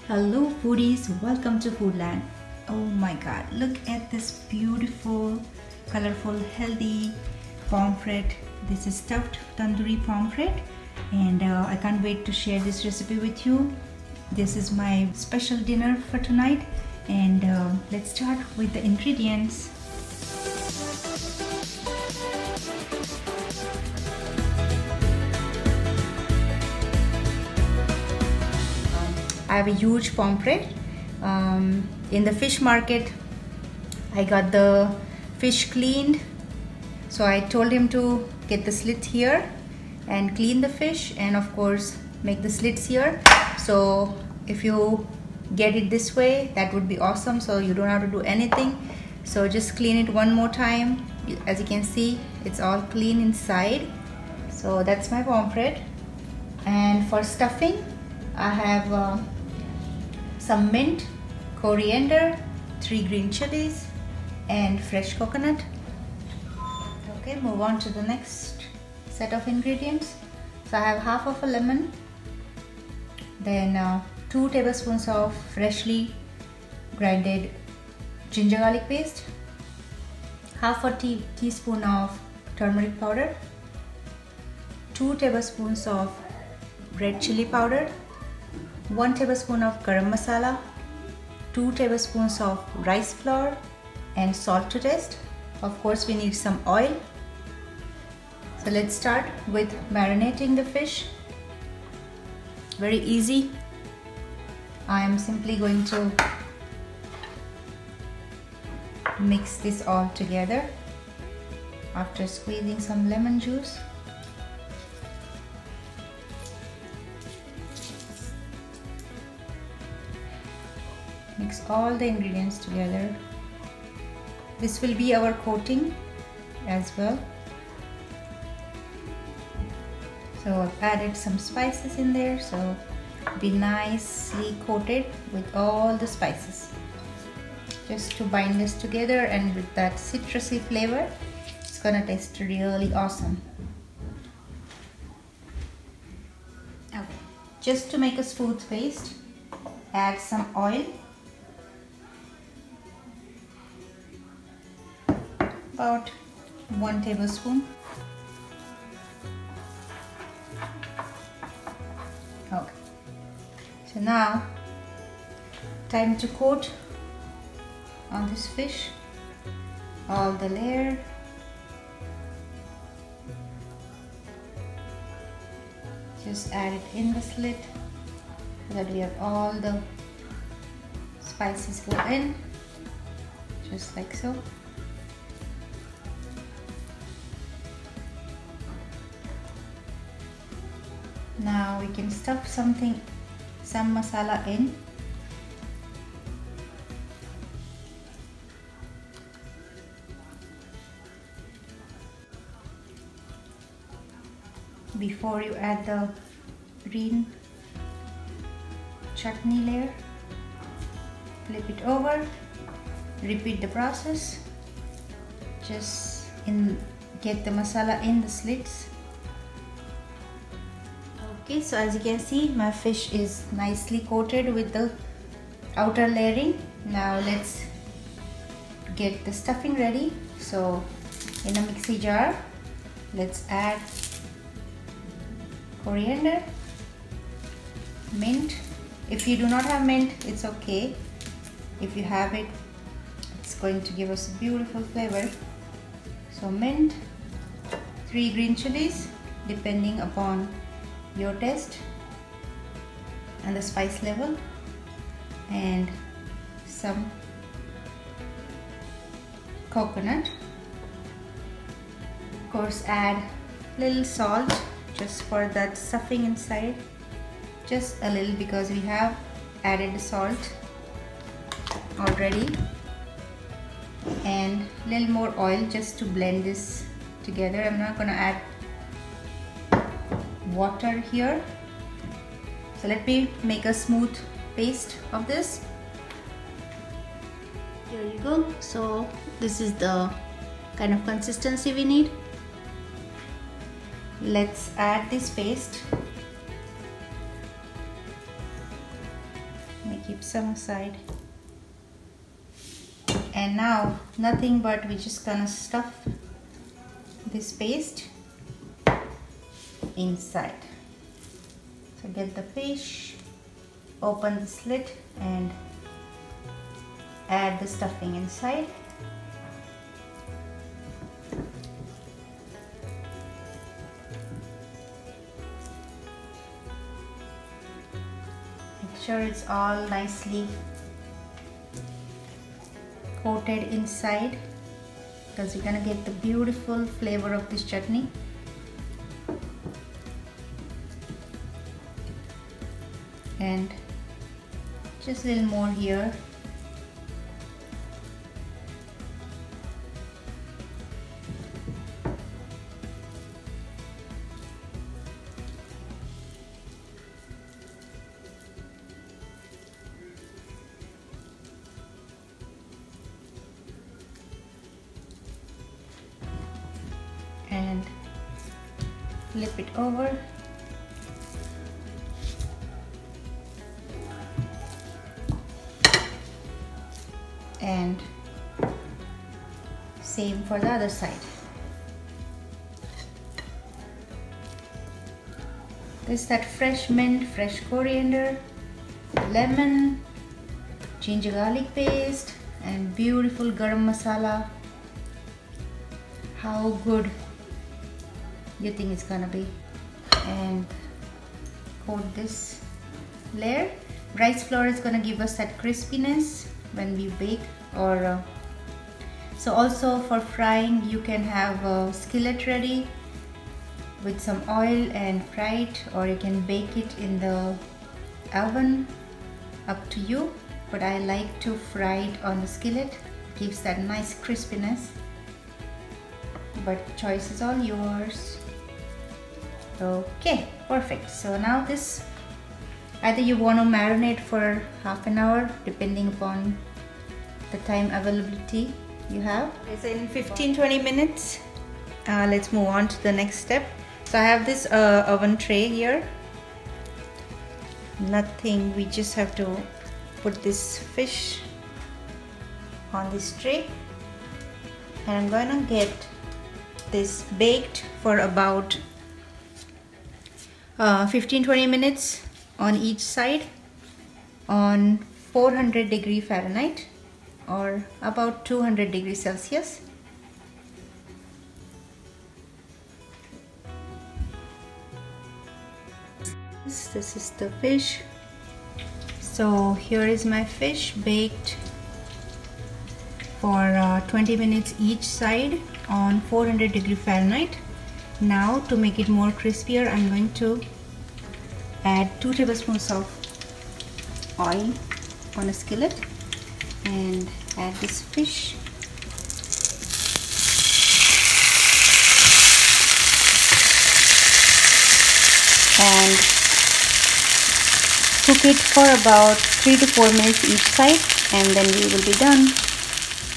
Hello foodies, welcome to Foodland. Oh my god, look at this beautiful, colorful, healthy pomfret. This is stuffed tandoori pomfret and I can't wait to share this recipe with you. This is my special dinner for tonight and let's start with the ingredients. I have a huge pomfret. In the fish market, I got the fish cleaned. So I told him to get the slit here and clean the fish and of course make the slits here. So if you get it this way, that would be awesome. So you don't have to do anything. So just clean it one more time. As you can see, it's all clean inside. So that's my pomfret. And for stuffing, I have some mint, coriander, 3 green chilies and fresh coconut. Okay, move on to the next set of ingredients. So I have half of a lemon, then 2 tablespoons of freshly grinded ginger garlic paste, half a teaspoon of turmeric powder, 2 tablespoons of red chili powder, 1 tablespoon of garam masala, 2 tablespoons of rice flour and salt to taste. Of course we need some oil. So let's start with marinating the fish. Very easy. I am simply going to mix this all together after squeezing some lemon juice. Mix all the ingredients together. This will be our coating as well. So I've added some spices in there, so be nicely coated with all the spices. Just to bind this together, and with that citrusy flavor, it's gonna taste really awesome. Okay, just to make a smooth paste, add some oil. About 1 tablespoon. Okay. So now, time to coat on this fish all the layer. Just add it in the slit so that we have all the spices go in, just like so. Now we can stuff some masala in. Before you add the green chutney layer, flip it over, repeat the process. Just get the masala in the slits. Okay, so as you can see, my fish is nicely coated with the outer layering. Now let's get the stuffing ready. So in a mixie jar, let's add coriander, mint. If you do not have mint, it's okay. If you have it, it's going to give us a beautiful flavor. So mint, 3 green chilies, depending upon your taste and the spice level, and some coconut. Of course, add little salt just for that stuffing inside, just a little, because we have added the salt already, and a little more oil just to blend this together. I'm not gonna add water here. So let me make a smooth paste of this. Here you go. So this is the kind of consistency we need. Let's add this paste. Make some aside. And now nothing but we're just gonna stuff this paste inside. So get the fish, open the slit and add the stuffing inside. Make sure it's all nicely coated inside, because you're gonna get the beautiful flavor of this chutney. And just a little more here. And flip it over. And same for the other side. This is that fresh mint, fresh coriander, lemon, ginger garlic paste and beautiful garam masala. How good you think it's gonna be? And coat this layer. Rice flour is gonna give us that crispiness when we bake. Or so also for frying you can have a skillet ready with some oil and fry it, or you can bake it in the oven, up to you, but I like to fry it on the skillet. It gives that nice crispiness, but choice is all yours. Okay, perfect. So now this, either you want to marinate for half an hour depending upon the time availability you have. It's in 15-20 minutes. Let's move on to the next step. So I have this oven tray here. Nothing, we just have to put this fish on this tray, and I'm gonna get this baked for about 15-20 minutes on each side on 400 degree Fahrenheit or about 200 degrees Celsius. This is the fish. So here is my fish baked for 20 minutes each side on 400 degree Fahrenheit. Now to make it more crispier, I'm going to add 2 tablespoons of oil on a skillet and add this fish. And cook it for about 3 to 4 minutes each side, and then we will be done.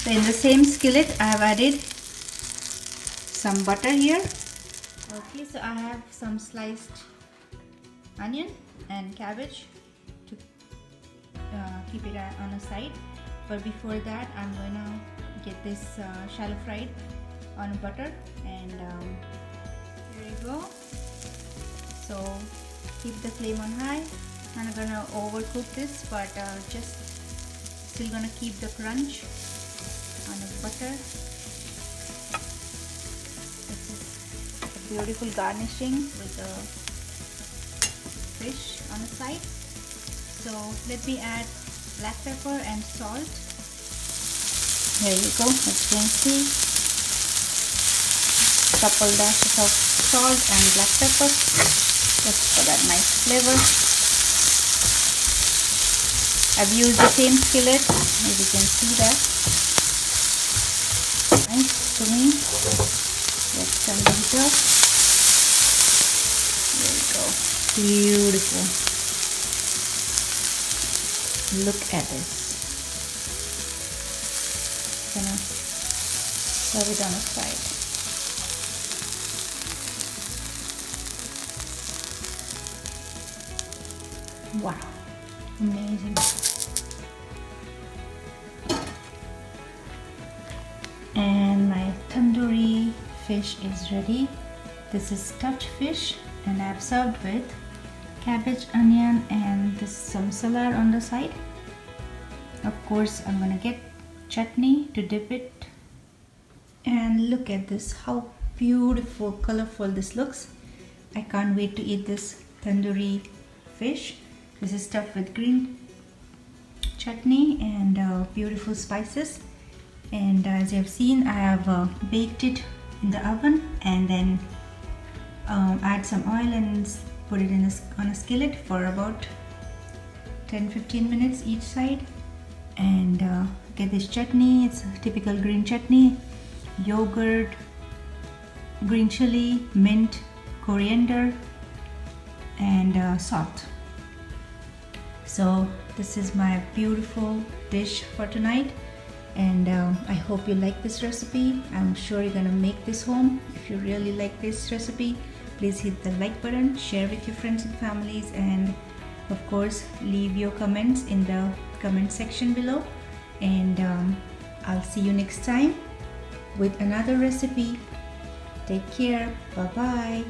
So in the same skillet I have added some butter here. Okay, so I have some sliced onion and cabbage to keep it on a side. But before that, I'm gonna get this shallow fried on butter, and here you go. So keep the flame on high. I'm not gonna overcook this, but just still gonna keep the crunch on the butter. This is a beautiful garnishing with the fish on the side. So let me add black pepper and salt. There you go, as you can see, couple dashes of salt and black pepper just for that nice flavor. I've used the same skillet, as you can see that. Nice to me. Let's turn the heat up. There you go, beautiful. Look at this. Gonna serve it on the side. Wow, amazing. fish is ready. This is stuffed fish and I've served with cabbage, onion, and this some salad on the side. Of course, I'm gonna get chutney to dip it. And look at this, how beautiful, colorful this looks. I can't wait to eat this tandoori fish. This is stuffed with green chutney and beautiful spices. And as you have seen, I have baked it in the oven and then add some oil and put it on a skillet for about 10-15 minutes each side. And get this chutney. It's a typical green chutney, yogurt, green chili, mint, coriander, and salt. So this is my beautiful dish for tonight, and I hope you like this recipe. I'm sure you're gonna make this home. If you really like this recipe, please hit the like button, share with your friends and families, and of course leave your comments in the comment section below. And I'll see you next time with another recipe. Take care. Bye bye.